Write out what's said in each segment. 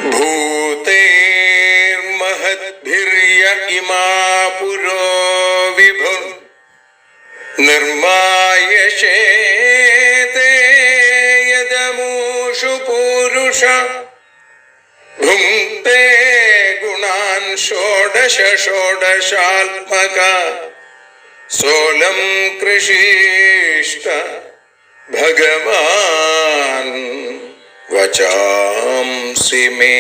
भूतेर्महद्भिर्य इमा पुरो विभुः निर्मायशेते यदमूषु पूरुष भुङ्क्ते गुणान् षोडश षोडशात्मका सोऽलं कृषीष्ट भगवान् वचांसि मे।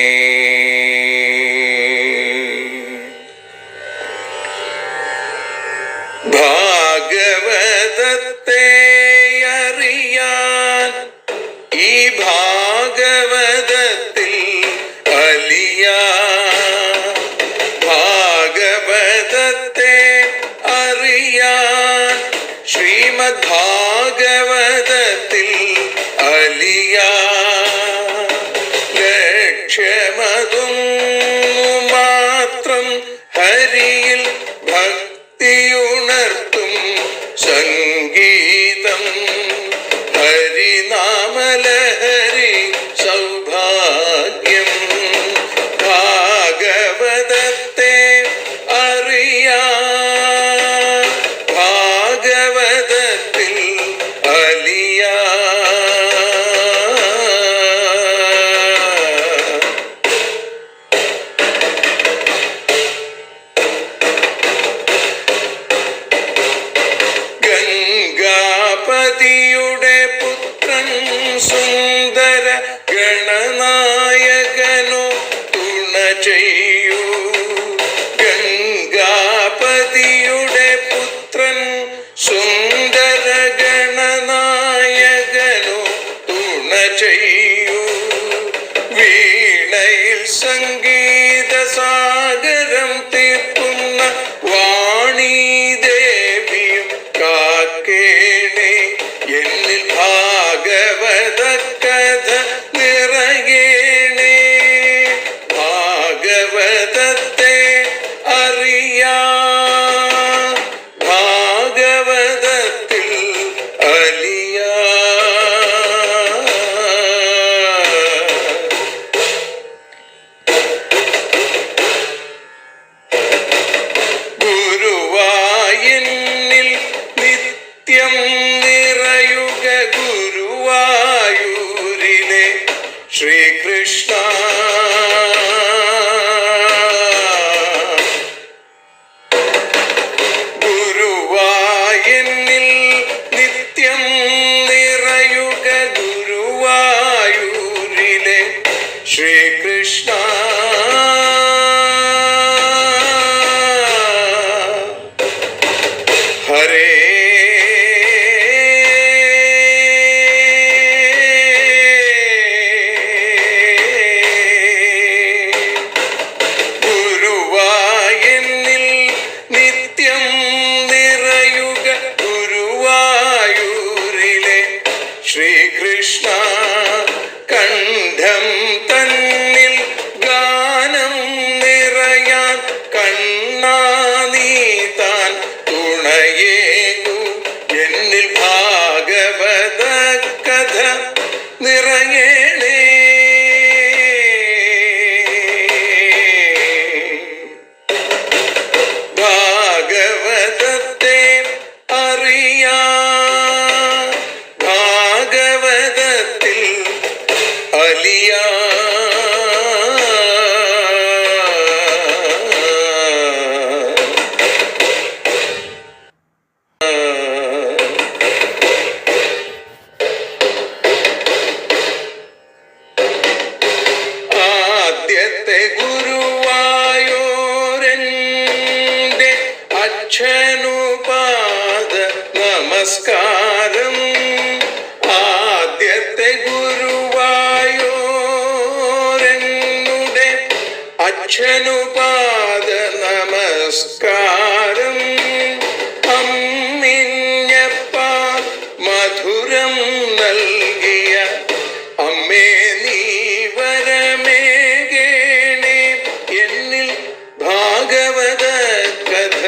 ഭാഗവതത്തെ അറിയാൻ ഈ ഭാഗവതത്തിൽ അലിയാൻ, ഭാഗവതത്തെ അറിയാൻ ശ്രീമദ് ഭാഗവതത്തിൽ അലിയാൻ, ലക്ഷ്യമതും മാത്രം ഹരിയിൽ ഭക്തിയുണർത്തും സംഗീതം ഹരിനാമലഹരി സൗഭാഗ്യം. ഭാഗവതത്തെ അറിയാൻ ഭാഗവതത്തിൽ അലിയാൻ. ഗംഗാപതിയുടെ പുത്രൻ സുന്ദര ഗണനായകനോ തുണ ചെയ്യൂ. ഗംഗാപതിയുടെ പുത്രൻ സുന്ദര ഗണനായകനോ തുണ ചെയ്യൂ. വീണയിൽ സംഗീത സാഗരം തീർക്കുന്ന വാണീദേവിയും കാക്കേണേ എന്നിൽ ഭാഗവത കഥ നിറയേണേ. ഭാഗവതത്തെ അറിയാൻ ഭാഗവതത്തിൽ അലിയാൻ. ഗുരുവായൂരിൽ നിത്യം നിറയുക ഗുരുവായൂരിലെ ശ്രീകൃഷ്ണ. ഗുരുവായൂരിൽ നിത്യം നിറയുക ഗുരുവായൂരിലെ ശ്രീകൃഷ്ണ. ഹരേ ഗുരുവായൂരിൽ നിത്യം നിറയുക ഗുരുവായൂരിലെ ശ്രീകൃഷ്ണ. കണ്ഠം തന്നിൽ ഗാനം നിറയാൻ കണ്ണാ നീ താൻ തുണയേകു. എന്നിൽ ഭാഗവത കഥ നിറയേണേ. ഭാഗവതത്തെ അറിയാൻ ഭാഗവതത്തിൽ അലിയാൻ. ആദ്യത്തെ ഗുരുവായൂരന്റെ അച്ഛനുപാദ നമസ്കാരം. ആദ്യത്തെ ഗുരുവായൂരനുടെ അച്ഛനുപാദ നമസ്കാരം. അമ്മിഞ്ഞപ്പാൽ മധുരം നൽകിയ അമ്മേ നീ വരമേകേണേ. എന്നിൽ ഭാഗവത കഥ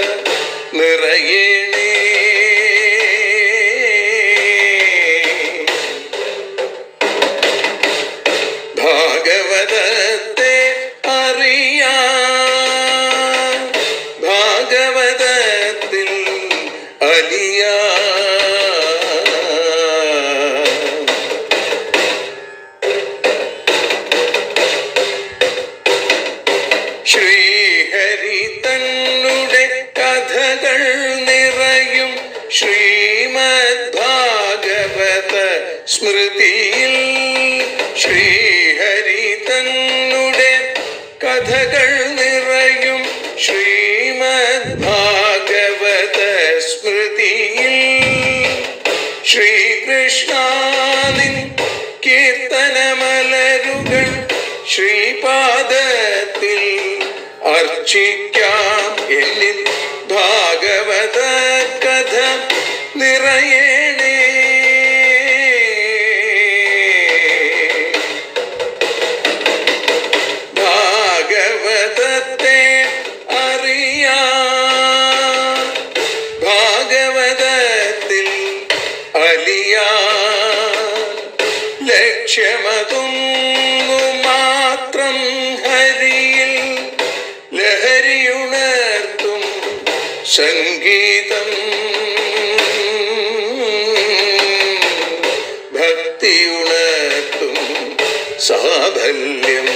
നിറയേണേ. ഭാഗവതത്തെ അലിയാ. ശ്രീഹരി തന്നുടെ കഥകൾ നിറയും ശ്രീമദ് ഭാഗവത സ്മൃതിയിൽ. ശ്രീഹരി തന്നുടെ കഥകൾ നിറയും ശ്രീമദ് ഭാഗവത സ്മൃതിയിൽ. ശ്രീകൃഷ്ണാനിൻ കീർത്തനമലരുകൾ ശ്രീപാദത്തിൽ അർച്ചിക്കാം. എന്നിൽ ഭാഗവത കഥ നിറയേണേ. ഭാഗവതത്തെ അറിയാൻ, ഭാഗവതത്തിൽ അലിയാൻ. ലക്ഷ്യമതൊന്നു മാത്രം ഹരിയിൽ ലഹരിയുണർത്തും സംഗീതം. ഭക്തിയുണർത്തും സാഫല്യം.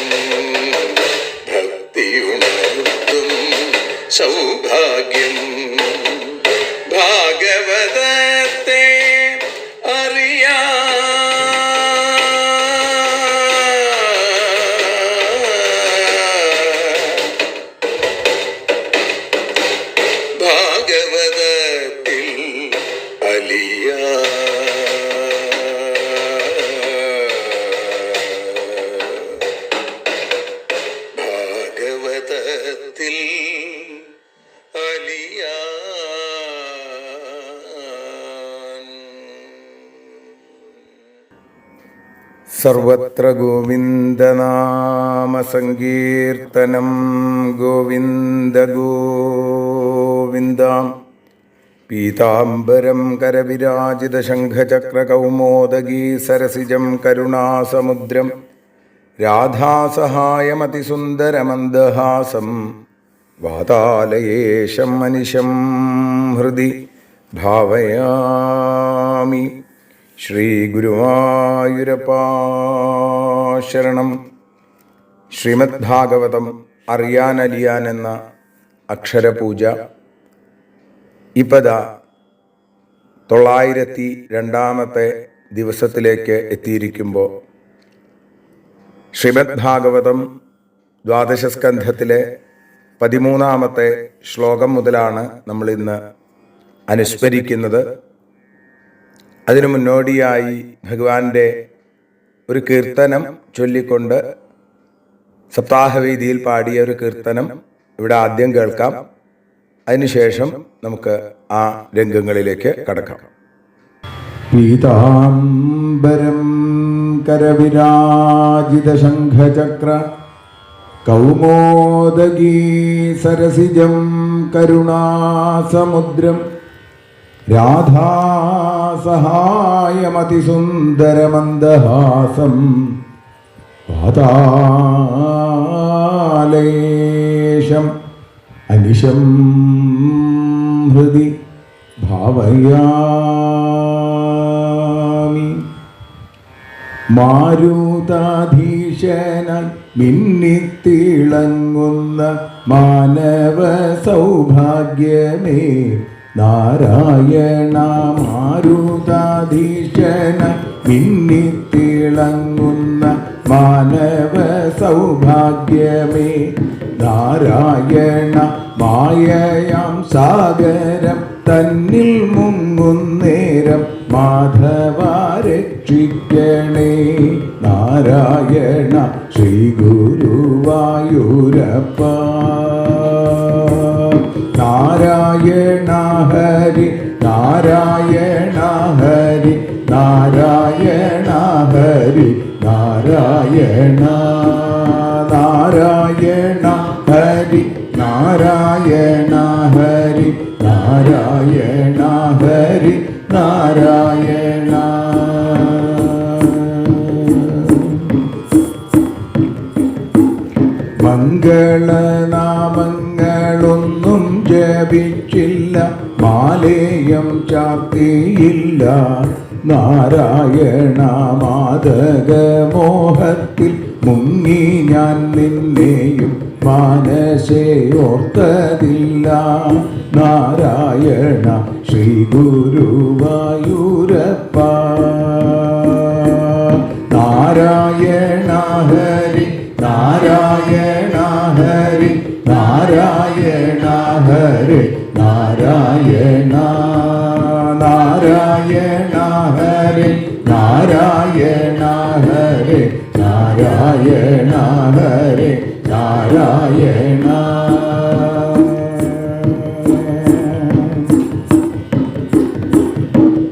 ഭക്തിയുണർത്തും സൗഭാഗ്യം. ഭാഗവതത്തെ അറിയാൻ, ഭാഗവതത്തിൽ അലിയാൻ. ഭാഗവതത്തിൽ അലിയാൻ. സർവത്ര ഗോവിന്ദനാമസങ്കീർത്തനം. ഗോവിന്ദ ഗോവിന്ദ. പീതാംബരം കരവിരാജിതശംഖചക്രകൗമോദഗീ സരസിജം കരുണാസമുദ്രം രാധാസഹായമതിസുന്ദരമന്ദഹാസം വാതാലയേശം മനിശം ഹൃദി ഭാവയാമി. ശ്രീഗുരുവായൂരപ്പാ ശരണം. ശ്രീമദ് ഭാഗവതം അറിയാനലിയാൻ എന്ന അക്ഷരപൂജ ഇപ്പതാ 902 ദിവസത്തിലേക്ക് എത്തിയിരിക്കുമ്പോൾ ശ്രീമദ് ഭാഗവതം ദ്വാദശ സ്കന്ധത്തിലെ 13 ശ്ലോകം മുതലാണ് നമ്മൾ ഇന്ന് അനുസ്മരിക്കുന്നത്. അതിനു മുന്നോടിയായി ഭഗവാന്റെ ഒരു കീർത്തനം ചൊല്ലിക്കൊണ്ട് സപ്താഹവേദിയിൽ പാടിയ ഒരു കീർത്തനം ഇവിടെ ആദ്യം കേൾക്കാം. അതിനുശേഷം നമുക്ക് ആ രംഗങ്ങളിലേക്ക് കടക്കാം. പീതാംബരം കരവിരാജിതശംഖചക്ര കൗമോദഗീ സരസിജം കരുണാസമുദ്രം രാധാസഹായമതിസുന്ദരമന്ദഹാസം വാതാലയേശം അനിശം ഹൃദി ഭാവയാമി. മാരുതാധീശനായി മിന്നിത്തിളങ്ങുന്ന മാനവ സൗഭാഗ്യമേ നാരായണ. മാരുതാധീശനായി മിന്നിത്തിളങ്ങുന്ന മാനവ സൗഭാഗ്യമേ നാരായണ. മായയാം സാഗരം തന്നിൽ മുങ്ങുന്നേരം മാധവ രക്ഷിക്കണേ നാരായണ. ശ്രീ ഗുരുവായൂരപ്പ നാരായണ ഹരി നാരായണ ഹരി നാരായണ ഹരി നാരായണ നാരായണ ഹരി നാരായണ ഹരി നാരായണ ഹരി നാരായണ. മംഗളനാമങ്ങളൊന്നും ജപിച്ചില്ല മാലേയം ചാർത്തിയില്ല. നാരായണ മാദകമോഹത്തിൽ മുങ്ങി ഞാൻ നിന്നെയും മനസ്സേ ഓർത്തതില്ല. നാരായണ ശ്രീ ഗുരുവായൂരപ്പ. നാരായണ ഹരി നാരായണ ഹരി നാരായണ ഹരി നാരായണ. നാരായണ ഹരി നാരായണ ഹരി നാരായണ ഹരി നാരായണ.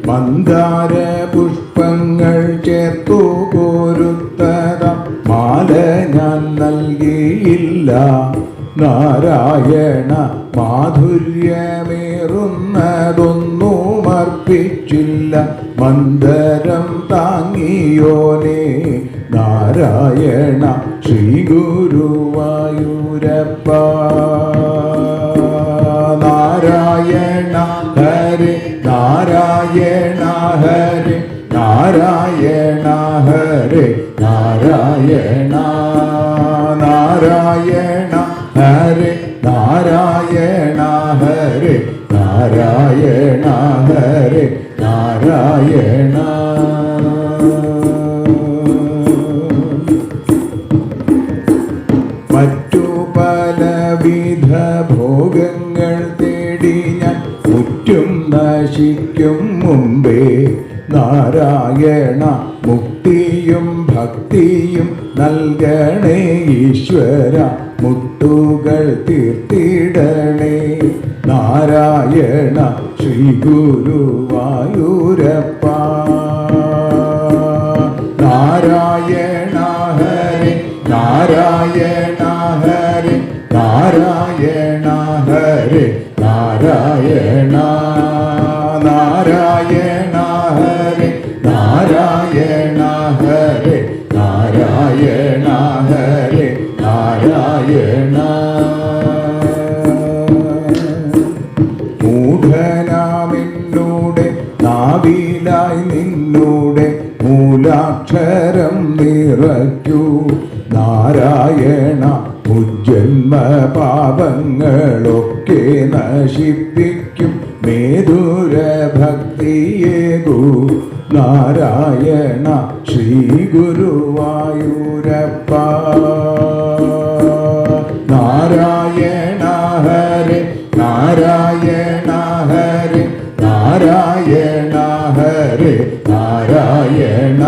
മന്ദാര പുഷ്പങ്ങൾ ചേർത്തു കോരുത്തത മാല ഞാൻ നൽകിയില്ല. നാരായണ മാധുര്യമേറുന്നതൊന്നും അർപ്പിച്ചില്ല. മന്ദരം താങ്ങിയോനേ നാരായണ ശ്രീ ഗുരുവായൂരപ്പ. നാരായണ ഹരി നാരായണ ഹരി നാരായണ ഹരി നാരായണ. നാരായണ ഹരി നാരായണ ഹരി നാരായണ ഹരി നാരായണ. മറ്റു പലവിധ ഭോഗങ്ങൾ തേടി ഞാൻ മുറ്റും നശിക്കും മുമ്പേ നാരായണ മുക്തിയും ഭക്തിയും നൽകണേ ഈശ്വര. മുട്ടുകൾ തീർത്തിടണേ നാരായണ ശ്രീ ഗുരുവായൂരപ്പ. നാരായണ ഹരി നാരായണ ഹരി നാരായണ ഹരി നാരായണ. നാരായണ ഹരി നാരായണ ഹരി നാരായണ ഹരി നാരായണ. മൂഢനാമിന്നൂടെ നാവിലായി നിന്നൂടെ മൂലാക്ഷരം നിറയ്ക്കൂ നാരായണ. മുജ്ജന്മ പാപങ്ങളൊക്കെ നശിപ്പിക്കും മേധുര ഭക്തിയേകൂ നാരായണ ശ്രീ ഗുരുവായൂരപ്പ. നാരായണ ഹരി നാരായണ ഹരി നാരായണ ഹരി നാരായണ.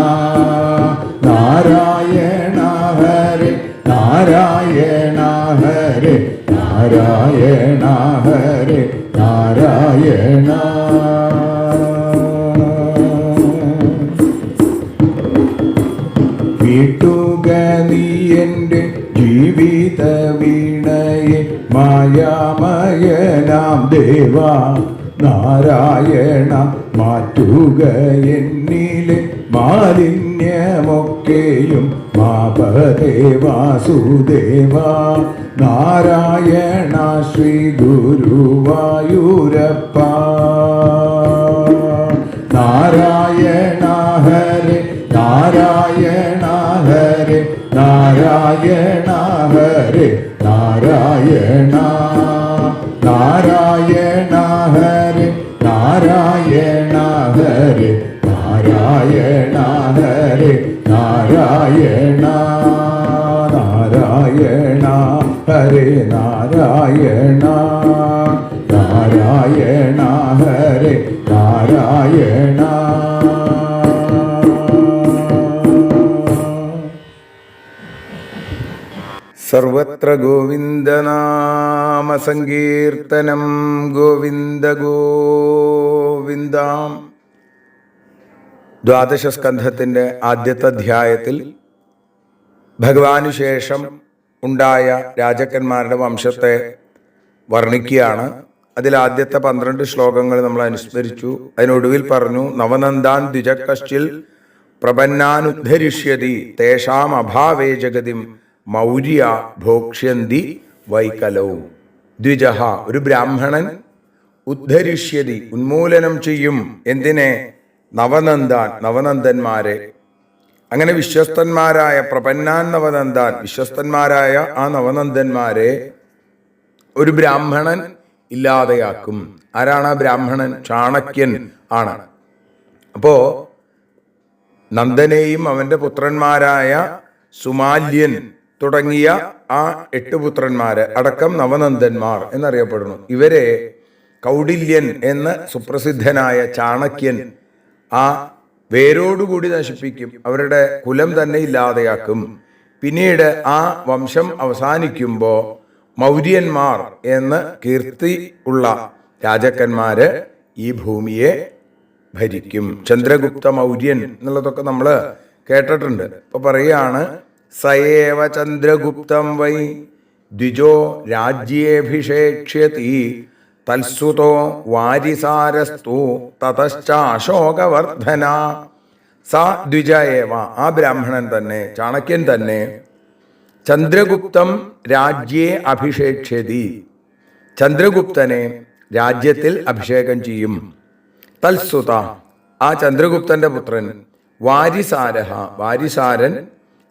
നാരായണ ഹരി നാരായണ ഹരി നാരായണ ഹരി നാരായണ. വീട്ടുക നീ എൻ്റെ ജീവിത വീണയെ മായാമയനാം ദേവാ നാരായണ. മാറ്റുക എന്നിലെ മാലിന്യമൊക്കെയും മാപദേ വാസുദേവ. നാരായണ ശ്രീ ഗുരുവായൂരപ്പ. നാരായണ ഹരി നാരായണ ഹരി നാരായണ ഹരി നാരായണ. നാരായണ ഹരി നാരായണ ഹരി നാരായണ ഹരി നാരായണ. നാരായണ ഹരി നാരായണ നാരായണ ഹരി നാരായണ. സർവത്ര ഗോവിന്ദനാമ സങ്കീർത്തനം. ഗോവിന്ദ ഗോവിന്ദ. ദ്വാദശ സ്കന്ധത്തിൻ്റെ ആദ്യത്തെ അധ്യായത്തിൽ ഭഗവാന് ശേഷം ഉണ്ടായ രാജാക്കന്മാരുടെ വംശത്തെ വർണ്ണിക്കുകയാണ്. അതിൽ ആദ്യത്തെ 12 ശ്ലോകങ്ങൾ നമ്മൾ അനുസ്മരിച്ചു. അതിനൊടുവിൽ പറഞ്ഞു, നവനന്ദാൻ ദ്വിജകശ്ചിൽ പ്രപന്നാനുദ്ധരിഷ്യതി തേഷാം അഭാവേ ജഗതിം മൗര്യ ഭോക്ഷ്യന്തി വൈകലവും. ദ്വിജഹ ഒരു ബ്രാഹ്മണൻ, ഉദ്ധരിഷ്യതി ഉന്മൂലനം ചെയ്യും. എന്തിനെ? നവനന്ദന്മാരെ. അങ്ങനെ വിശ്വസ്തന്മാരായ പ്രപന്നാൻ നവനന്ദാൻ, വിശ്വസ്തന്മാരായ ആ നവനന്ദന്മാരെ ഒരു ബ്രാഹ്മണൻ ഇല്ലാതെയാക്കും. ആരാണ് ആ ബ്രാഹ്മണൻ? ചാണക്യൻ ആണ്. അപ്പോ നന്ദനെയും അവന്റെ പുത്രന്മാരായ സുമാല്യൻ തുടങ്ങിയ ആ 8 പുത്രന്മാര് അടക്കം നവനന്ദന്മാർ എന്നറിയപ്പെടുന്നു. ഇവരെ കൗടില്യൻ എന്ന് സുപ്രസിദ്ധനായ ചാണക്യൻ ആ വേരോടുകൂടി നശിപ്പിക്കും. അവരുടെ കുലം തന്നെ ഇല്ലാതെയാക്കും. പിന്നീട് ആ വംശം അവസാനിക്കുമ്പോൾ മൗര്യന്മാർ എന്ന് കീർത്തി ഉള്ള രാജാക്കന്മാര് ഈ ഭൂമിയെ ഭരിക്കും. ചന്ദ്രഗുപ്ത മൗര്യൻ എന്നുള്ളതൊക്കെ നമ്മൾ കേട്ടിട്ടുണ്ട്. ഇപ്പൊ പറയുകയാണ്, സയേവ ചന്ദ്രഗുപ്തം വൈ ദ്വിജോ രാജ്യേഭിഷേക്ഷ്യതി തൽസുതോ വാരിസാരസ്തു തതശ്ചാശോകവർദ്ധന. സ ദ്വിജ ഏവ, ആ ബ്രാഹ്മണൻ തന്നെ, ചാണക്യൻ തന്നെ, ചന്ദ്രഗുപ്തം രാജ്യേ അഭിഷേക്ഷ്യതി, ചന്ദ്രഗുപ്തനെ രാജ്യത്തിൽ അഭിഷേകം ചെയ്യും. തൽസുത, ആ ചന്ദ്രഗുപ്തന്റെ പുത്രൻ, വാരിസാരഹ, വാരിസാരൻ,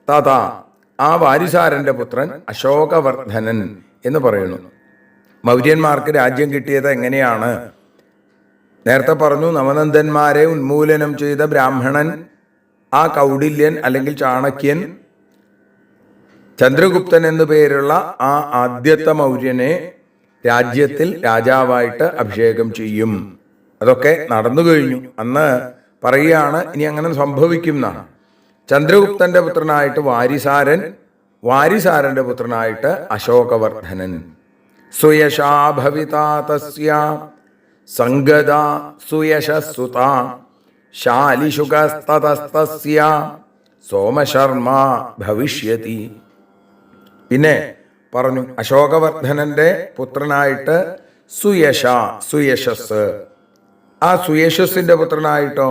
തഥാ, ആ വാരിസാരന്റെ പുത്രൻ അശോകവർദ്ധനൻ എന്ന് പറയുന്നു. മൗര്യന്മാർക്ക് രാജ്യം കിട്ടിയത് എങ്ങനെയാണ്? നേരത്തെ പറഞ്ഞു, നവനന്ദന്മാരെ ഉന്മൂലനം ചെയ്ത ബ്രാഹ്മണൻ ആ കൗടില്യൻ അല്ലെങ്കിൽ ചാണക്യൻ ചന്ദ്രഗുപ്തൻ എന്നു പേരുള്ള ആ ആദ്യത്തെ മൗര്യനെ രാജ്യത്തിൽ രാജാവായിട്ട് അഭിഷേകം ചെയ്യും. അതൊക്കെ നടന്നു കഴിഞ്ഞു. അന്ന് പറയുകയാണ്, ഇനി അങ്ങനെ സംഭവിക്കുന്നതാണ്. ചന്ദ്രഗുപ്തന്റെ പുത്രനായിട്ട് വാരിസാരൻ, വാരിസാരന്റെ പുത്രനായിട്ട് അശോകവർദ്ധനൻ. സുയശാ ഭവിതാ തസ്യ സംഗത സുയശസുത ശാലിശുകസ്തതസ്തസ്യ സോമശർമ്മ ഭവിഷ്യതി. പിന്നെ പറഞ്ഞു, അശോകവർദ്ധനന്റെ പുത്രനായിട്ട് സുയശ, സുയശസ്. ആ സുയശസ്സിന്റെ പുത്രനായിട്ടോ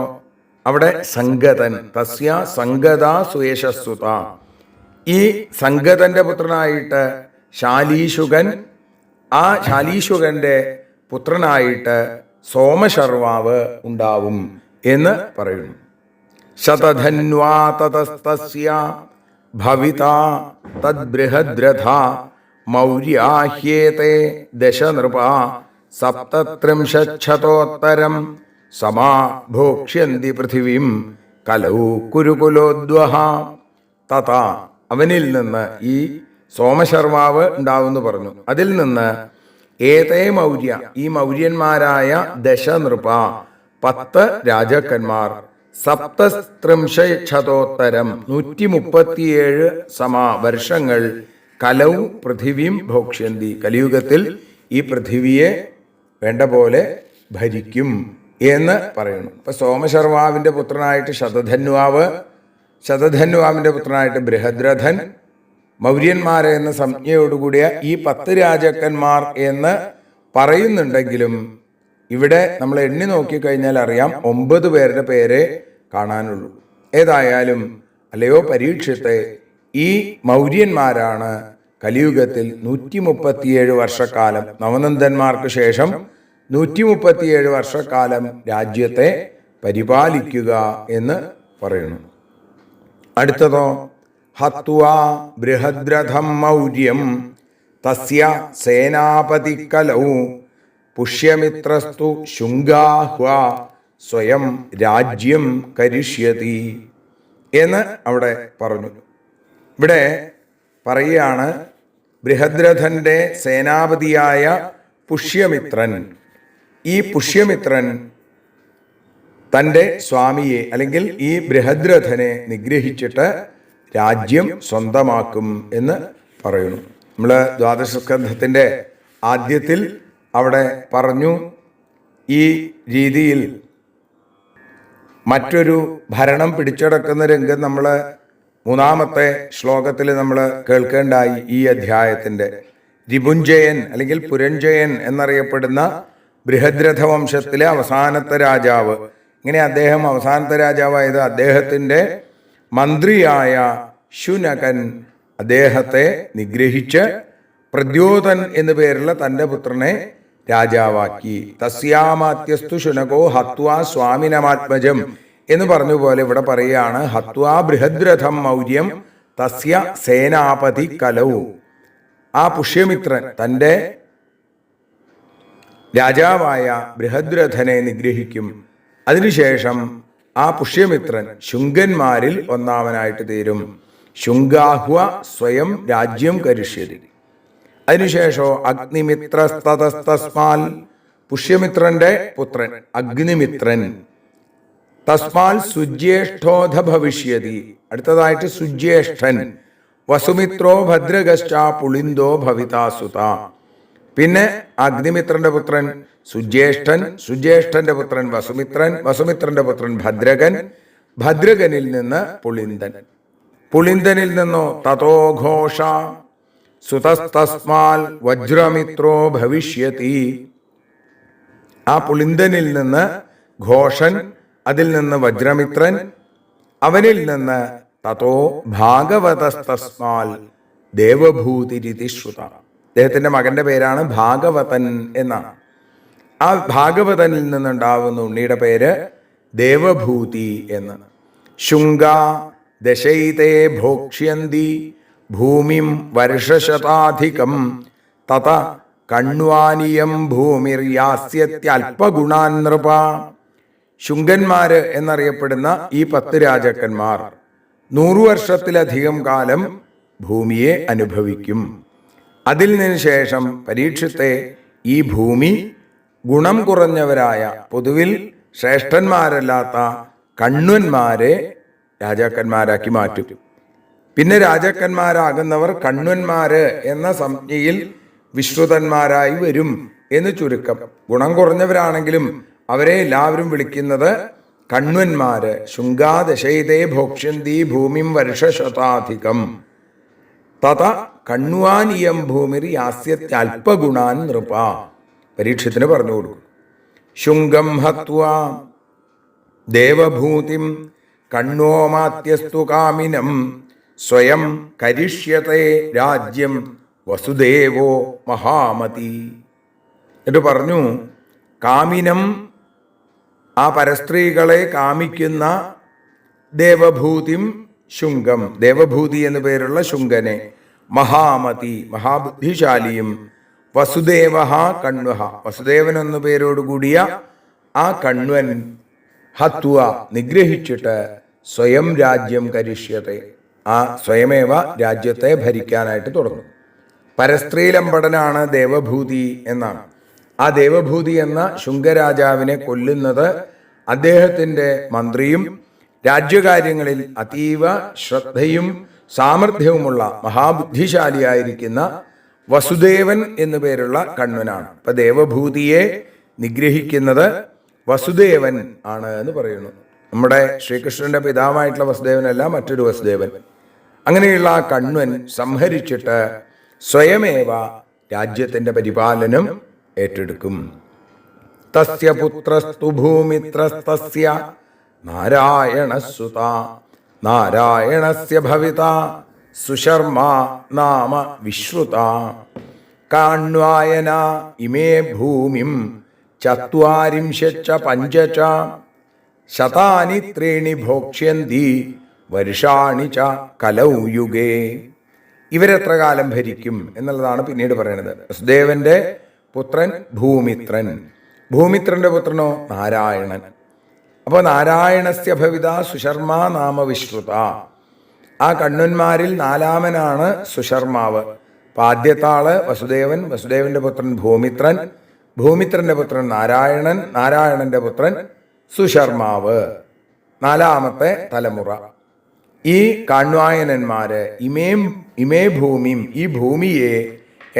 അവിടെ സംഗതൻ, തസ്യ സംഗത സുയശസ്സുത. ഈ സംഗതന്റെ പുത്രനായിട്ട് ശാലീശുകൻ, ആ ശാലീശുകന്റെ പുത്രനായിട്ട് സോമശർവാവ് ഉണ്ടാവും എന്ന് പറയുന്നു. ശതധന്വാ തതസ്തസ്യ ഭവിതാ തദ്ബൃഹദ്രഥ മൗര്യാഹ്യേതേ ദശനൃപ സപ്തത്രിംശതോത്തരം സമാ ഭോക്ഷ്യന്തി പൃഥിവീം കലൗ കുരുകുലോദ്വഹ. തഥാ, അവനിൽ നിന്ന് ഈ സോമശർമാവ് ഉണ്ടാവുമെന്ന് പറഞ്ഞു. അതിൽ നിന്ന് ഏതേ മൗര്യ, ഈ മൗര്യന്മാരായ ദശനൃപ 10 രാജാക്കന്മാർ, സപ്തത്രിംശതോത്തരം 137 സമാ വർഷങ്ങൾ കലൗ പൃഥിവീം ഭോക്ഷ്യന്തി, കലിയുഗത്തിൽ ഈ പൃഥിവിയെ വേണ്ട പോലെ ഭരിക്കും എന്ന് പറയുന്നു. ഇപ്പൊ സോമശർവാവിന്റെ പുത്രനായിട്ട് ശതധന്വാവ്, ശതധന്വാവിന്റെ പുത്രനായിട്ട് ബൃഹദ്രഥൻ, മൗര്യന്മാരെ എന്ന സംജ്ഞയോടുകൂടിയ ഈ 10 രാജാക്കന്മാർ എന്ന് പറയുന്നുണ്ടെങ്കിലും ഇവിടെ നമ്മൾ എണ്ണി നോക്കിക്കഴിഞ്ഞാൽ അറിയാം 9 പേരുടെ പേരെ കാണാനുള്ളൂ. ഏതായാലും അല്ലയോ പരീക്ഷത്തെ, ഈ മൗര്യന്മാരാണ് കലിയുഗത്തിൽ 137 വർഷക്കാലം, നവനന്ദന്മാർക്ക് ശേഷം 137 വർഷക്കാലം രാജ്യത്തെ പരിപാലിക്കുക എന്ന് പറയുന്നു. അടുത്തതോ, ഹത്വാ ബൃഹദ്രഥം മൗര്യം തസ്യ സേനാപതികലൗ പുഷ്യമിത്രസ്തു ശുംഗാഹ്വ സ്വയം രാജ്യം കരിഷ്യതി എന്ന് അവിടെ പറഞ്ഞു. ഇവിടെ പറയുകയാണ്, ബൃഹദ്രഥന്റെ സേനാപതിയായ പുഷ്യമിത്രൻ, ഈ പുഷ്യമിത്രൻ തൻ്റെ സ്വാമിയെ അല്ലെങ്കിൽ ഈ ബൃഹദ്രഥനെ നിഗ്രഹിച്ചിട്ട് രാജ്യം സ്വന്തമാക്കും എന്ന് പറയുന്നു. നമ്മൾ ദ്വാദശസ്കന്ധത്തിന്റെ ആദ്യത്തിൽ അവിടെ പറഞ്ഞു, ഈ രീതിയിൽ മറ്റൊരു ഭരണം പിടിച്ചടക്കുന്ന രംഗം നമ്മൾ 3-ാമത്തെ ശ്ലോകത്തിൽ നമ്മൾ കേൾക്കേണ്ടായി. ഈ അധ്യായത്തിന്റെ രിപുഞ്ജയൻ അല്ലെങ്കിൽ പുരഞ്ജയൻ എന്നറിയപ്പെടുന്ന ബൃഹദ്രഥ വംശത്തിലെ അവസാനത്തെ രാജാവ്. ഇങ്ങനെ അദ്ദേഹം അവസാനത്തെ രാജാവായത് അദ്ദേഹത്തിന്റെ മന്ത്രിയായ ശുനകൻ അദ്ദേഹത്തെ നിഗ്രഹിച്ച് പ്രദ്യോതൻ എന്നു പേരുള്ള തൻ്റെ പുത്രനെ രാജാവാക്കി. തസ്യാമാത്യസ്തു ശുനകോ ഹത്വാ സ്വാമിനമാത്മജം എന്ന് പറഞ്ഞ പോലെ ഇവിടെ പറയുകയാണ്, ഹത്വാ ബൃഹദ്രഥം മൗര്യം തസ്യ സേനാപതി കലൗ. ആ പുഷ്യമിത്രൻ തൻ്റെ രാജാവായ ബൃഹദ്രഥനെ നിഗ്രഹിക്കും. അതിനുശേഷം ആ പുഷ്യമിത്രൻ ശുംഗന്മാരിൽ ഒന്നാമനായിട്ട് തീരും. ശുംഗാഹ്വ സ്വയം രാജ്യം കരിഷ്യതി. അതിനുശേഷോ അഗ്നിമിത്രസ്തസ്മാൽ, പുഷ്യമിത്രന്റെ പുത്രൻ അഗ്നിമിത്രൻ, തസ്മാൽ സുജ്യേഷ്ഠോധ ഭവിഷ്യതി. അടുത്തതായിട്ട് സുജ്യേഷ്ഠൻ. വസുമിത്രോ ഭദ്രഗശ്ച പുളിന്തോ ഭവിതാസുത. പിന്നെ അഗ്നിമിത്രന്റെ പുത്രൻ സുജ്യേഷ്ഠൻ, സുജ്യേഷ്ഠന്റെ പുത്രൻ വസുമിത്രൻ, വസുമിത്രന്റെ പുത്രൻ ഭദ്രകൻ, ഭദ്രകനിൽ നിന്ന് പുളിന്തൻ, പുളിന്തനിൽ നിന്നോ തതോ ഘോഷ സുതസ്തസ്മാൽ വജ്രമിത്രോ ഭവിഷ്യതി. ആ പുളിന്തനിൽ നിന്ന് ഘോഷൻ, അതിൽ നിന്ന് വജ്രമിത്രൻ, അവനിൽ നിന്ന് തതോ ഭാഗവതസ്തസ്മാൽ ദേവഭൂതിരിതി ശ്രുത. അദ്ദേഹത്തിന്റെ മകന്റെ പേരാണ് ഭാഗവതൻ എന്നാണ്. ആ ഭാഗവതനിൽ നിന്നുണ്ടാവുന്ന ഉണ്ണിയുടെ പേര് ദേവഭൂതി എന്ന്. ശുംഗ ദശൈതേ ഭോക്ഷ്യന്തി ഭൂമിം വർഷശതാധികം തത കണ്വാനിയം ഭൂമിർയാസ്യത്യൽപഗുണാൻ നൃപ. ശുംഗന്മാര് എന്നറിയപ്പെടുന്ന ഈ 10 രാജാക്കന്മാർ 100 വർഷത്തിലധികം കാലം ഭൂമിയെ അനുഭവിക്കും. അതിൽ നിന്ന് ശേഷം പരീക്ഷത്തെ ഈ ഭൂമി ഗുണം കുറഞ്ഞവരായ, പൊതുവിൽ ശ്രേഷ്ഠന്മാരല്ലാത്ത കണ്വന്മാരെ രാജാക്കന്മാരാക്കി മാറ്റും. പിന്നെ രാജാക്കന്മാരാകുന്നവർ കണ്വന്മാര് എന്ന സംജ്ഞയിൽ വിശ്രുതന്മാരായി വരും എന്ന് ചുരുക്കം. ഗുണം കുറഞ്ഞവരാണെങ്കിലും അവരെ എല്ലാവരും വിളിക്കുന്നത് കണ്വന്മാര്. ശുംഗാദശൈതേ ഭോക്ഷ്യന്തി ഭൂമിം വർഷശതാധികം തത കണ്വാനിയം ഭൂമിർ യാസ്യത്യൽപഗുണാൻ നൃപ. പരീക്ഷത്തിന് പറഞ്ഞു കൊടുക്കും. ശുംഗം ഹത്വാ ദേവഭൂതിം കണ്വോമാത്യസ്തു കാമിനം സ്വയം കരിഷ്യത്തെ രാജ്യം വസുദേവോ മഹാമതി. എന്നിട്ട് പറഞ്ഞു, കാമിനം, ആ പരസ്ത്രീകളെ കാമിക്കുന്ന ദേവഭൂതിം ശുംഗം, ദേവഭൂതി എന്നു പേരുള്ള ശുംഗനെ, മഹാമതി മഹാബുദ്ധിശാലിയും, വസുദേവ കണ്വഹ വസുദേവൻ എന്നു പേരോടുകൂടിയ ആ കണ്വൻ, ഹത്വ നിഗ്രഹിച്ചിട്ട് സ്വയം രാജ്യം കരിഷ്യത്തെ, ആ സ്വയമേവ രാജ്യത്തെ ഭരിക്കാനായിട്ട് തുടങ്ങും. പരസ്ത്രീലമ്പടനാണ് ദേവഭൂതി എന്നാണ്. ആ ദേവഭൂതി എന്ന ശുംഗരാജാവിനെ കൊല്ലുന്നത് അദ്ദേഹത്തിൻ്റെ മന്ത്രിയും രാജ്യകാര്യങ്ങളിൽ അതീവ ശ്രദ്ധയും സാമർഥ്യവുമുള്ള മഹാബുദ്ധിശാലിയായിരിക്കുന്ന വസുദേവൻ എന്നു പേരുള്ള കണ്വനാണ്. അപ്പൊ ദേവഭൂതിയെ നിഗ്രഹിക്കുന്നത് വസുദേവൻ ആണ് എന്ന് പറയുന്നു. നമ്മുടെ ശ്രീകൃഷ്ണന്റെ പിതാവായിട്ടുള്ള വസുദേവനല്ല, മറ്റൊരു വസുദേവൻ. അങ്ങനെയുള്ള ആ കണ്വൻ സംഹരിച്ചിട്ട് സ്വയമേവ രാജ്യത്തിന്റെ പരിപാലനം ഏറ്റെടുക്കും. തസ്യ പുത്രസ്തു ഭൂമിത്രസ്തസ്യ നാരായണസുത നാരായണസ്യ ഭവിത സുശർമ്മ നാമ വിശ്രുത. കാണ്വായന ഇമേ ഭൂമിം ചത്വാരിംശച്ച പഞ്ചച ശതാനി ത്രീണി ഭോക്ഷ്യന്തി വർഷാണി ച കലൗ യുഗേ. ഇവരെത്ര കാലം ഭരിക്കും എന്നുള്ളതാണ് പിന്നീട് പറയുന്നത്. വസുദേവന്റെ പുത്രൻ ഭൂമിത്രൻ, ഭൂമിത്രന്റെ പുത്രനോ നാരായണൻ. അപ്പോൾ നാരായണസ്യ ഭവിത സുശർമ്മ നാമ വിശ്രുത. ആ കണ്വന്മാരിൽ 4-മനാണ് സുശർമാവ്. അപ്പൊ ആദ്യത്തെ ആള് വസുദേവൻ, വസുദേവന്റെ പുത്രൻ ഭൂമിത്രൻ, ഭൂമിത്രന്റെ പുത്രൻ നാരായണൻ, നാരായണന്റെ പുത്രൻ സുശർമാവ്, 4-മത്തെ തലമുറ. ഈ കാണ്വായനന്മാര് ഇമേ ഭൂമിയും, ഈ ഭൂമിയെ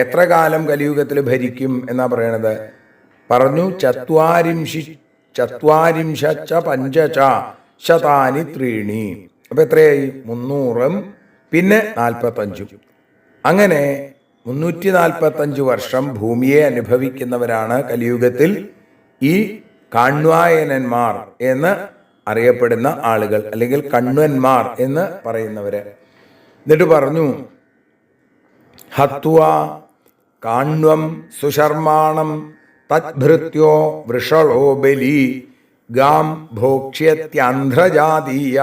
എത്ര കാലം കലിയുഗത്തിൽ ഭരിക്കും എന്നാ പറയണത്? പറഞ്ഞു, ചത്വാരിംശച്ച പഞ്ചച ശതാനി ത്രീണി. അപ്പൊ എത്രയായി? 300 പിന്നെ 45. അങ്ങനെ 345 വർഷം ഭൂമിയെ അനുഭവിക്കുന്നവരാണ് കലിയുഗത്തിൽ ഈ കാണ്വായനന്മാർ എന്ന് അറിയപ്പെടുന്ന ആളുകൾ, അല്ലെങ്കിൽ കണ്വന്മാർ എന്ന് പറയുന്നവര്. എന്നിട്ട് പറഞ്ഞു, ഹത്വ കാണ്വം സുശർമാണം തദ്ഭൃത്യോ വൃഷളോ ബലി ഗാം ഭോക്ഷ്യത്യന്ധ്രജാതീയ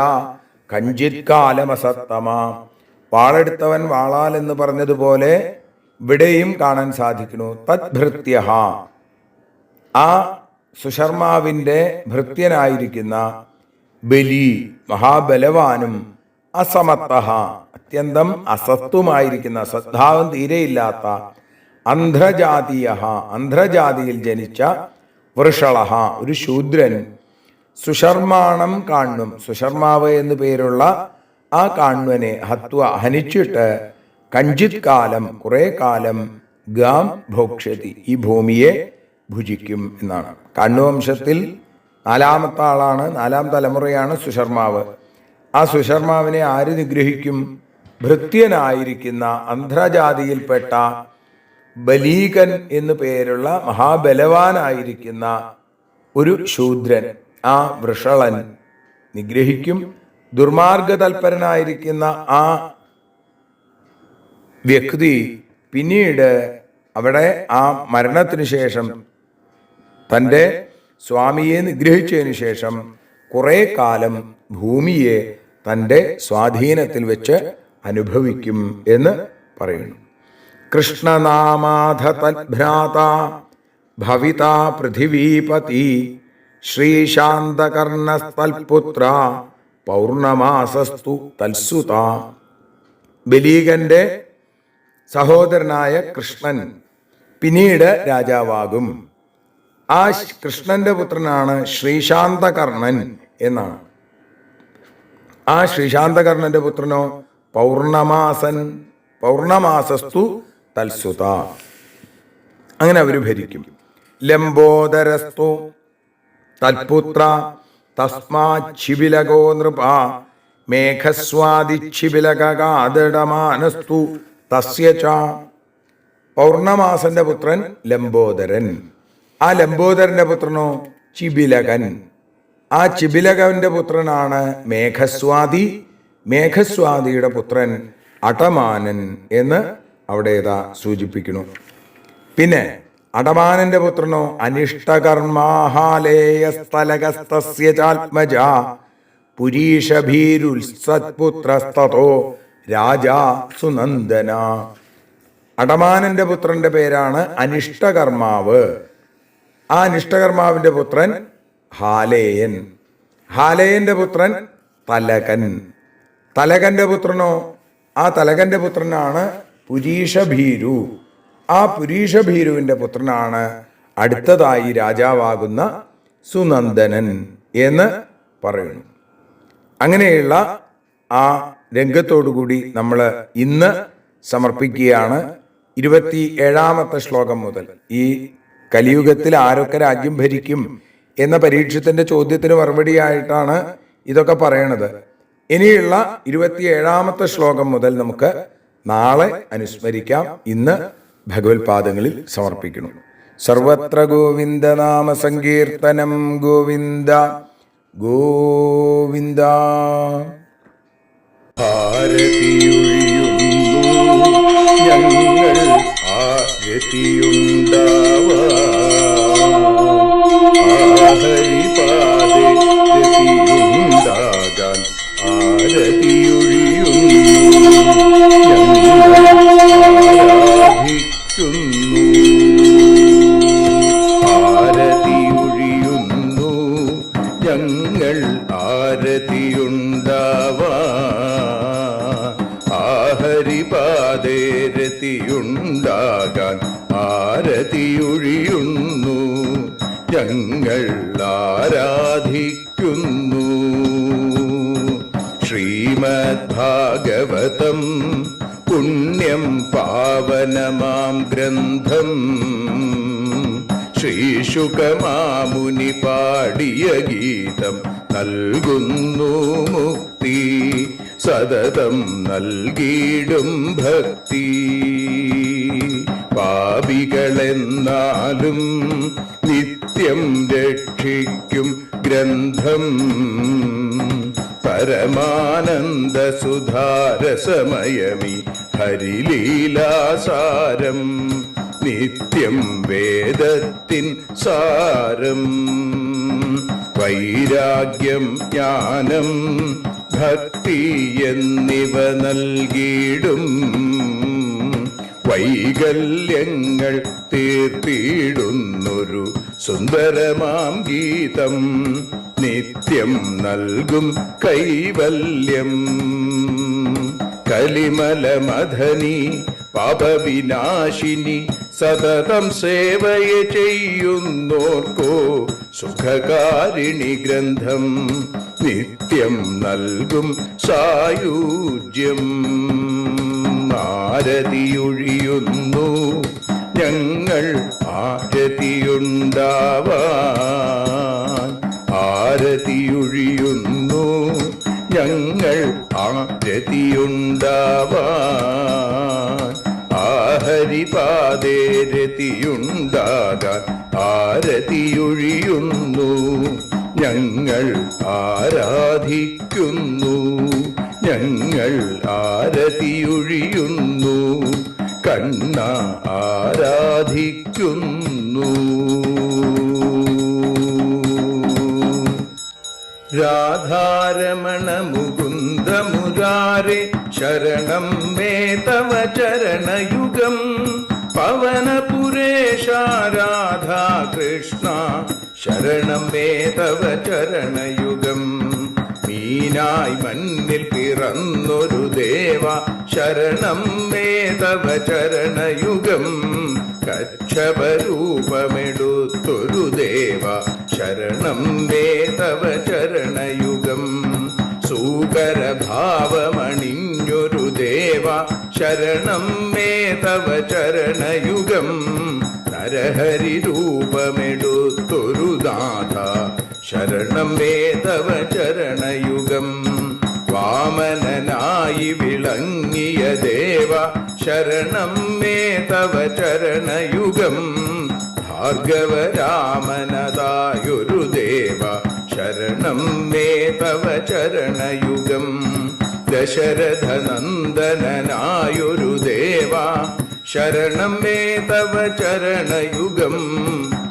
കഞ്ചിത് കാലമസത്തമ. വാളെടുത്തവൻ വാളാൽ എന്ന് പറഞ്ഞതുപോലെ ഇവിടെയും കാണാൻ സാധിക്കുന്നു. തദ്ഭൃത്യ, ആ സുശർമാവിൻ്റെ ഭൃത്യനായിരിക്കുന്ന ബലി മഹാബലവാനും അസമത്ത, അത്യന്തം അസത്വമായിരിക്കുന്ന, ശ്രദ്ധാവം തീരെയില്ലാത്ത അന്ധ്രജാതീയ, അന്ധ്രജാതിയിൽ ജനിച്ച വൃഷള, ഒരു ശൂദ്രൻ സുശർമാണം കാണ്വം, സുശർമാവ് എന്നു പേരുള്ള ആ കാണ്വനെ ഹനിച്ചിട്ട് കഞ്ചിത് കാലം, കുറെ കാലം ഗാം ഭോക്ഷ്യതി, ഈ ഭൂമിയെ ഭുജിക്കും എന്നാണ്. കാണ്വവംശത്തിൽ 4ാമത്തെ ആളാണ്, 4ാം തലമുറയാണ് സുശർമാവ്. ആ സുശർമാവിനെ ആര് നിഗ്രഹിക്കും? ഭൃത്യനായിരിക്കുന്ന അന്ധ്രജാതിയിൽപ്പെട്ട ബലീകൻ എന്നു പേരുള്ള മഹാബലവാനായിരിക്കുന്ന ഒരു ശൂദ്രൻ, ആ വൃഷളൻ നിഗ്രഹിക്കും. ദുർമാർഗതൽപരനായിരിക്കുന്ന ആ വ്യക്തി പിന്നീട് അവിടെ ആ മരണത്തിനു ശേഷം തൻ്റെ സ്വാമിയെ നിഗ്രഹിച്ചതിന് ശേഷം കുറെ കാലം ഭൂമിയെ തൻ്റെ സ്വാധീനത്തിൽ വെച്ച് അനുഭവിക്കും എന്ന് പറയുന്നു. കൃഷ്ണനാമാധ തദ്ഭ്രാത ഭവിത പൃഥിവീപതി ശ്രീശാന്തകർണസ്തൽപുത്ര പൗർണമാസസ്തു തൽസുത. ബലീകന്റെ സഹോദരനായ കൃഷ്ണൻ പിന്നീട് രാജാവാകും. ആ കൃഷ്ണന്റെ പുത്രനാണ് ശ്രീശാന്തകർണൻ എന്നാണ്. ആ ശ്രീശാന്തകർണന്റെ പുത്രനോ പൗർണമാസൻ, പൗർണമാസസ്തു തൽസുത. അങ്ങനെ അവർ ഭരിക്കും. ലംബോദരസ്തു തൽപുത്ര തസ്മാച്ഛിബിലകോ നൃപ മേഘസ്വാദിച്ഛിബിലകാദടമാനസ്തു തസ്യ ച. പൗർണമാസന്റെ പുത്രൻ ലംബോദരൻ. ആ ലംബോദരന്റെ പുത്രനോ ചിബിലകൻ. ആ ചിബിലകന്റെ പുത്രനാണ് മേഘസ്വാതി. മേഘസ്വാതിയുടെ പുത്രൻ അടമാനൻ എന്ന് അവിടെ സൂചിപ്പിക്കുന്നു. പിന്നെ അടമാനന്റെ പുത്രനോ അനിഷ്ടകർമാഹാലേയസ്ഥലകസ്തസ്യ ചാത്മജ പുരീഷഭീരുൽസത്പുത്രസ്തോ രാജാ സുനന്ദന. അടമാനന്റെ പുത്രന്റെ പേരാണ് അനിഷ്ടകർമാവ്. ആ അനിഷ്ടകർമാവിന്റെ പുത്രൻ ഹാലേയൻ. ഹാലേയന്റെ പുത്രൻ തലകൻ. തലകന്റെ പുത്രനോ, ആ തലകന്റെ പുത്രനാണ് പുരീഷഭീരു. ആ പുരീഷഭീരുവിന്റെ പുത്രനാണ് അടുത്തതായി രാജാവാകുന്ന സുനന്ദനൻ എന്ന് പറയുന്നു. അങ്ങനെയുള്ള ആ രംഗത്തോടുകൂടി നമ്മൾ ഇന്ന് സമർപ്പിക്കുകയാണ്. 27ാമത്തെ ശ്ലോകം മുതൽ ഈ കലിയുഗത്തിൽ ആരൊക്കെ രാജ്യം ഭരിക്കും എന്ന പരീക്ഷത്തിന്റെ ചോദ്യത്തിന് മറുപടിയായിട്ടാണ് ഇതൊക്കെ പറയണത്. ഇനിയുള്ള 27ാമത്തെ ശ്ലോകം മുതൽ നമുക്ക് നാളെ അനുസ്മരിക്കാം. ഇന്ന് ഭഗവത്പാദങ്ങളിൽ സമർപ്പിക്കുന്നു. സർവത്ര ഗോവിന്ദനാമ സങ്കീർത്തനം. ഗോവിന്ദ ഗോവിന്ദ. ഞങ്ങൾ ഹരിപാദേ രതിയുണ്ടാകാൻ ആരതിയൊഴിയുന്നു. ഞങ്ങൾ ആരതിയുണ്ടാവാൻ ഹരിപാദേ രതിയുണ്ടാകാൻ ആരതിയൊഴിയുന്നു. ഞങ്ങൾ ആരാധിക്കുന്നു. ശ്രീമദ്ഭാഗവതം പുണ്യം പാവനമാം ഗ്രന്ഥം ശ്രീശുകമാമുനി പാടിയ ഗീതം നൽകുന്നു മുക്തി. സതതം നൽകിയിടും ഭക്തി. പാപികളെന്നാലും നിത്യം രക്ഷിക്കും ഗ്രന്ഥം. പരമാനന്ദ സുധാരസമയമി ഹരിലീലാസാരം. നിത്യം വേദത്തിൻ സാരം. വൈരാഗ്യം, ജ്ഞാനം, ഭക്തി എന്നിവ നൽകിയിടും വൈകല്യങ്ങൾ തീർത്തിടുന്നൊരു സുന്ദരമാം ഗീതം. നിത്യം നൽകും കൈവല്യം. കലിമലമഥനി പാപവിനാശിനി സതതം സേവയെ ചെയ്യുന്നോർക്കോ സുഖകാരിണി ഗ്രന്ഥം നിത്യം നൽകും സായുജ്യം. ആരതിയൊഴിയുന്നു ഞങ്ങൾ ആരതിയുണ്ടാവാൻ. ആരതിയൊഴിയുന്നു ഞങ്ങൾ ആരതിയുണ്ടാവാൻ. ആഹരിപാദേ രതിയുണ്ടാകാൻ ആരതിയൊഴിയുന്നു ഞങ്ങൾ ആരാധിക്കുന്നു. ഞങ്ങൾ ആരതിയൊഴിയുന്നു കണ്ണ ആരാധിക്കുന്നു. രാധാരമണ മുകുന്ദ മുരാരേ ശരണം മേ തവ ചരണയുഗം. പവനപുരേശ രാധാ കൃഷ്ണ ശരണം മേ തവ ചരണയുഗം. മീനായി മണ്ണിൽ പിറന്നൊരു ദേവ ശരണം മേ തവ ചരണയുഗം. കച്ഛപരൂപമെടുത്തൊരു ദേവ ശരണം മേ തവ ചരണയുഗം. സൂകരഭാവമണിഞ്ഞൊരു ദേവ ശരണം മേ തവ ചരണയുഗം. നരഹരി രൂപമെടുത്തൊരു നാഥ ശരണം മേ തവ ചരണയുഗം. വാമനനായി വിളങ്ങിയ ദേവ ശരണം മേ തവ ചരണയുഗം. ഭാർഗവരാമനതായൊരു ദേവ ശരണം മേ തവ ചരണയുഗം. ദശരഥനന്ദനായൊരു ദേവ ശരണം മേ തവ ചരണയുഗം.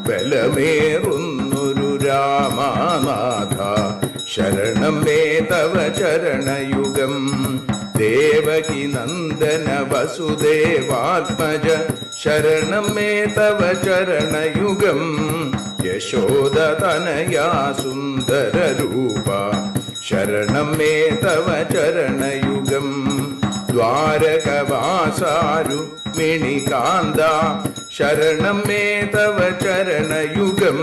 ബലമേറുന്നൊരു രാമനാഥ ശരണം മേ തവ ചരണയുഗം. ദേവകി നന്ദന വസുദേവാത്മജ ശരണം മേ തവ ചരണയുഗം. യശോദതനയാ സുന്ദര രൂപ ശരണം മേ തവ ചരണയുഗം. ദ്വാരകവാസാരുക്മിണികാന്ത ശരണം മേ തവ ചരണയുഗം.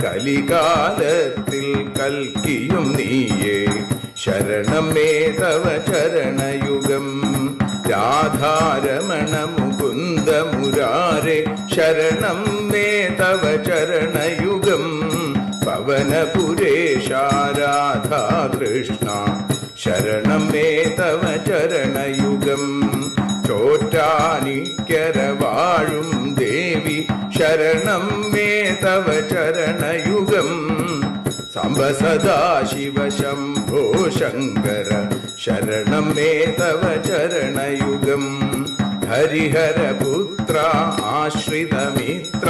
കലികാലത്തിൽ കൽക്കിയും നീയേ ശരണം മേ തവ ചരണയുഗം. രാധാരമണ മുകുന്ദ മുരാരേ ശരണം മേ തവ ചരണയുഗം. പവനപുരേശ രാധാ കൃഷ്ണ ശരണം മേ തവ ചരണയുഗം. ചോറ്റാനിക്കര വാഴും ദേവി ശരണം മേ തവ ചരണയുഗം. സാംബ സദാശിവ ശംഭോ ശങ്കര ശരണം മേ തവ ചരണയുഗം. ഹരിഹരപുത്ര ആശ്രിതമിത്ര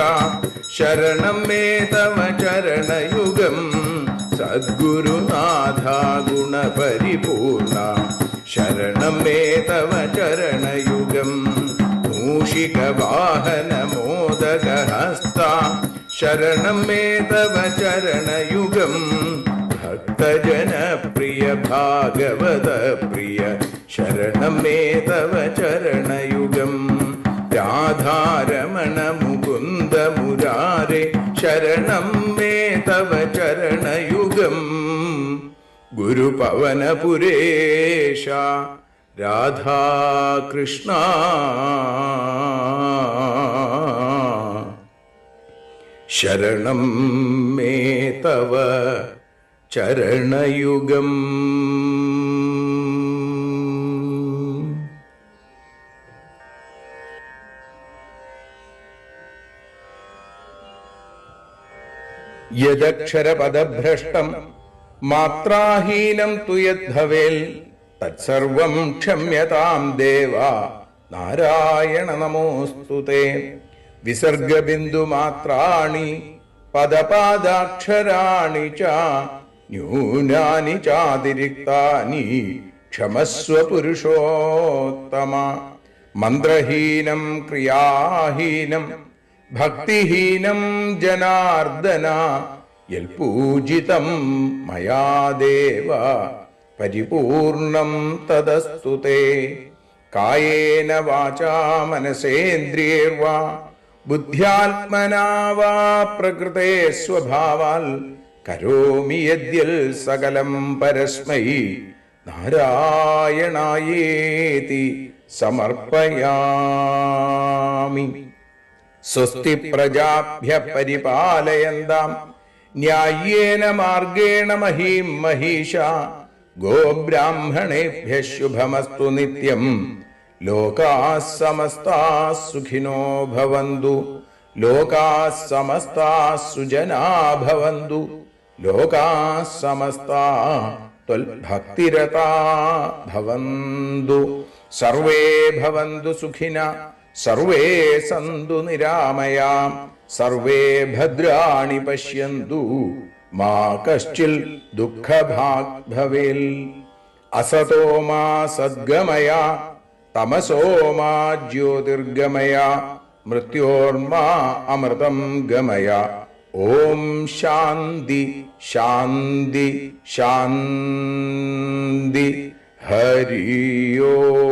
ശരണം മേ തവ ചരണയുഗം. സദ്ഗുരുനാഥ ഗുണപരിപൂർണ ശരണം മേ തവ ചരണയുഗം. മൂഷിക വാഹന മോദകഹസ്ത ശരണം മേ തവ ചരണയുഗം. ഭക്തജനപ്രിയ ഭാഗവത പ്രിയ ശരണം മേ തവ ചരണയുഗം. രാധാരമണ മുകുന്ദ മുരാരേ ശരണം മേ തവ ചരണയുഗം. ഗുരുപവനപുരേശ രാധാകൃഷ്ണ ശരണം മേ തവ ചരണയുഗം. യദക്ഷരപദഭ്രഷ്ടം മാത്രാഹീനം തു യദ്ഭവേൽ തത്സർവം ക്ഷമ്യതാം ദേവ നാരായണ നമോസ്തുതേ. വിസർഗബിന്ദുമാത്രാണി പദപാദാക്ഷരാണി ച ന്യൂനാനി ചാതിരിക്താനി ക്ഷമസ്വ പുരുഷോത്തമ. മന്ത്രഹീനം ക്രിയാഹീനം ഭക്തിഹീനം ജനാർദ്ദന യൽപൂജിതം മയാ ദേവ പരിപൂർണം തദസ്തു തേ. കായേന വാചാ മനസേന്ദ്രിയൈർവാ ബുദ്ധ്യാത്മനാ വാ പ്രകൃതേ സ്വഭാവാൽ കരോമി യദ്യൽ സകലം പരസ്മൈ നാരായണായേതി സമർപ്പയാമി. സ്വസ്തി പ്രജാഭ്യഃ പരിപാലയന്താം ന്യായേന മാർഗേണ മഹീം മഹീഷാ. ഗോബ്രാഹ്മണേഭ്യഃ ശുഭമസ്തു നിത്യം. ലോകാഃ സമസ്താഃ സുഖിനോ ഭവന്തു. ലോകാഃ സമസ്താഃ സുജനാ ഭവന്തു. ലോകാഃ സമസ്താഃ ത്വൽഭക്തിരതാ ഭവന്തു. സർവേ ഭവന്തു സുഖിനഃ സർവേ സന്തു നിരാമയാം. സർവേ ഭദ്രാണി പശ്യന്തു മാ കശ്ചിൽ ദുഃഖഭാഗ് ഭവേൽ. അസതോ മാ സദ്ഗമയ തമസോ മാ ജ്യോതിർഗമയ മൃത്യോർമാ അമൃതം ഗമയ. ഓം ശാന്തി ശാന്തി ശാന്തി. ഹരി ഓം.